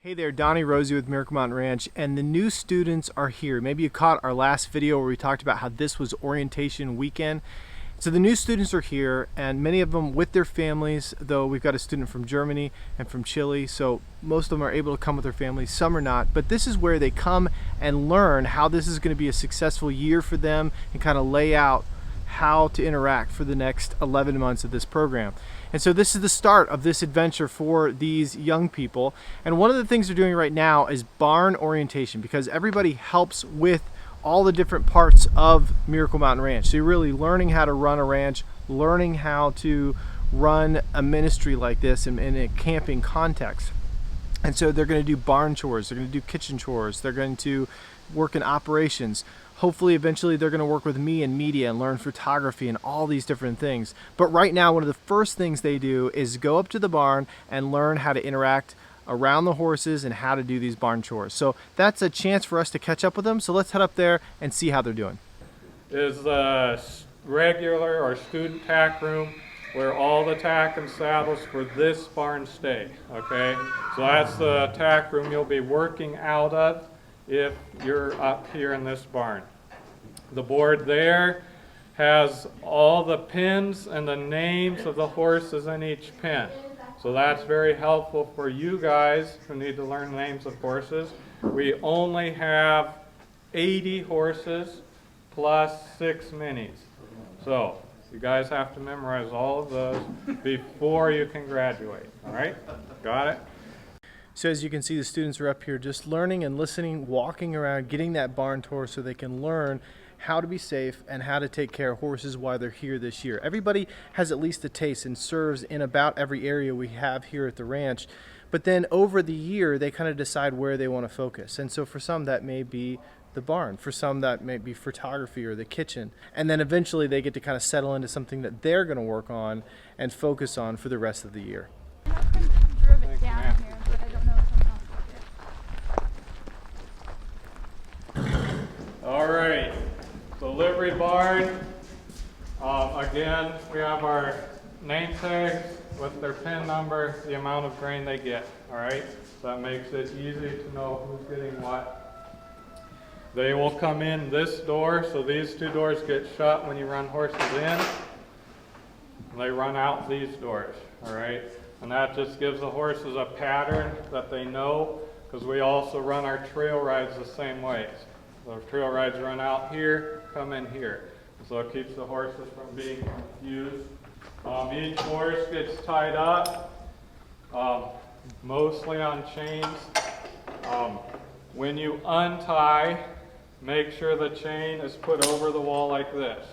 Hey there, Donnie Rosie with Miracle Mountain Ranch, and the new students are here. Maybe you caught our last video where we talked about how this was orientation weekend. So the new students are here, and many of them with their families, though we've got a student from Germany and from Chile, so most of them are able to come with their families, some are not. But this is where they come and learn how this is going to be a successful year for them and kind of lay out how to interact for the next 11 months of this program. And so this is the start of this adventure for these young people. And one of the things they're doing right now is barn orientation, because everybody helps with all the different parts of Miracle Mountain Ranch. So you're really learning how to run a ranch, learning how to run a ministry like this in a camping context. And so they're going to do barn chores, they're going to do kitchen chores, they're going to work in operations. Hopefully eventually they're going to work with me in media and learn photography and all these different things. But right now one of the first things they do is go up to the barn and learn how to interact around the horses and how to do these barn chores. So that's a chance for us to catch up with them. So let's head up there and see how they're doing. Is the regular or student tack room where all the tack and saddles for this barn stay, okay? So that's the tack room you'll be working out of if you're up here in this barn. The board there has all the pins and the names of the horses in each pin. So that's very helpful for you guys who need to learn names of horses. We only have 80 horses plus 6 minis. So you guys have to memorize all of those before you can graduate, all right? Got it? So as you can see, the students are up here just learning and listening, walking around, getting that barn tour so they can learn how to be safe and how to take care of horses while they're here this year. Everybody has at least a taste and serves in about every area we have here at the ranch. But then over the year, they kind of decide where they want to focus. And so for some, that may be the barn. For some, that may be photography or the kitchen. And then eventually they get to kind of settle into something that they're going to work on and focus on for the rest of the year. Drove it down here, but I don't know if I'm off. All right, so livery barn. Again, we have our name tags with their pin number, the amount of grain they get, all right? So that makes it easy to know who's getting what. They will come in this door, so these two doors get shut when you run horses in. And they run out these doors, all right? And that just gives the horses a pattern that they know, because we also run our trail rides the same ways. So if trail rides run out here, come in here. So it keeps the horses from being confused. Each horse gets tied up, mostly on chains. When you untie, make sure the chain is put over the wall like this.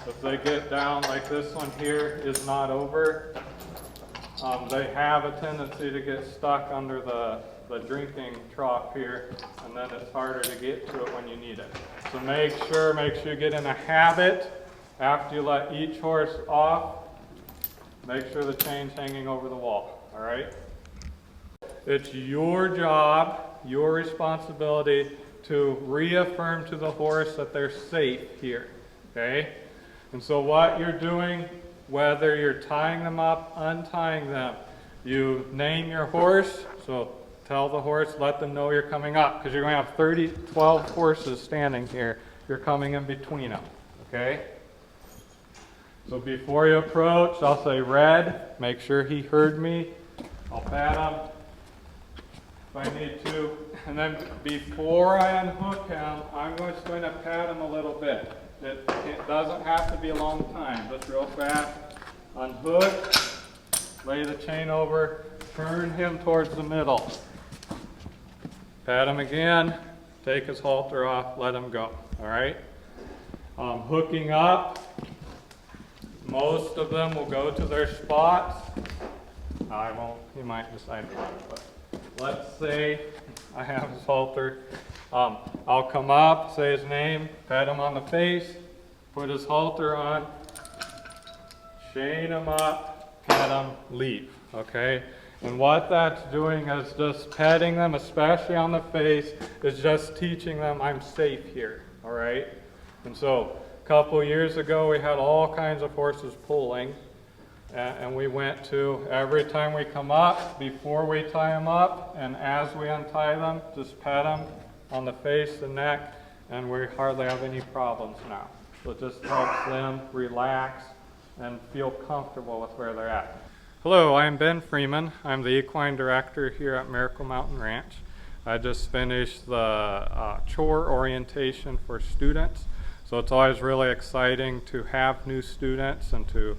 If they get down like this one here is not over, they have a tendency to get stuck under the drinking trough here, and then it's harder to get to it when you need it. So make sure you get in a habit after you let each horse off. Make sure the chain's hanging over the wall, all right? It's your job, your responsibility to reaffirm to the horse that they're safe here, okay? And so what you're doing, whether you're tying them up, untying them, you name your horse, so tell the horse, let them know you're coming up, because you're going to have 12 horses standing here. You're coming in between them, okay? So before you approach, I'll say red, make sure he heard me. I'll pat him if I need to. And then before I unhook him, I'm just going to pat him a little bit. It doesn't have to be a long time, just real fast. Unhook, lay the chain over, turn him towards the middle. Pat him again, take his halter off, let him go, all right? Hooking up, most of them will go to their spots. I won't, he might decide to run, but let's say I have his halter. I'll come up, say his name, pat him on the face, put his halter on, chain him up, pat him, leave, okay? And what that's doing is just petting them, especially on the face, is just teaching them I'm safe here, all right? And so a couple years ago, we had all kinds of horses pulling. And we went to, every time we come up, before we tie them up, and as we untie them, just pat them on the face and neck, and we hardly have any problems now. So it just helps them relax and feel comfortable with where they're at. Hello, I'm Ben Freeman. I'm the equine director here at Miracle Mountain Ranch. I just finished the chore orientation for students. So it's always really exciting to have new students and to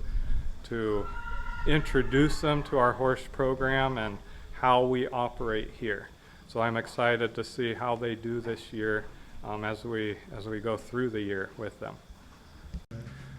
introduce them to our horse program and how we operate here. So I'm excited to see how they do this year as we go through the year with them.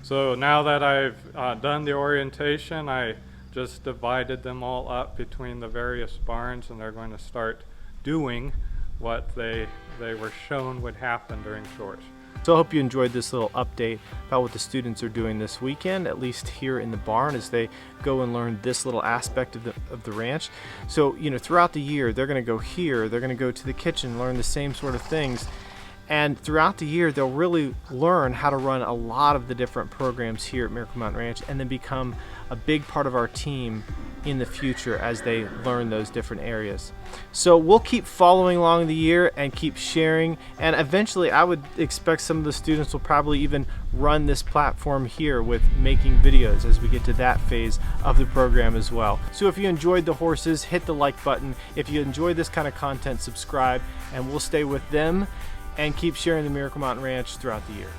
So now that I've done the orientation, I just divided them all up between the various barns, and they're going to start doing what they were shown would happen during chores. So I hope you enjoyed this little update about what the students are doing this weekend, at least here in the barn, as they go and learn this little aspect of the ranch. So, you know, throughout the year, they're going to go here, they're going to go to the kitchen, learn the same sort of things. And throughout the year, they'll really learn how to run a lot of the different programs here at Miracle Mountain Ranch, and then become a big part of our team in the future as they learn those different areas. So we'll keep following along the year and keep sharing, and eventually I would expect some of the students will probably even run this platform here with making videos as we get to that phase of the program as well. So if you enjoyed the horses, hit the like button. If you enjoyed this kind of content, subscribe, and we'll stay with them and keep sharing the Miracle Mountain Ranch throughout the year.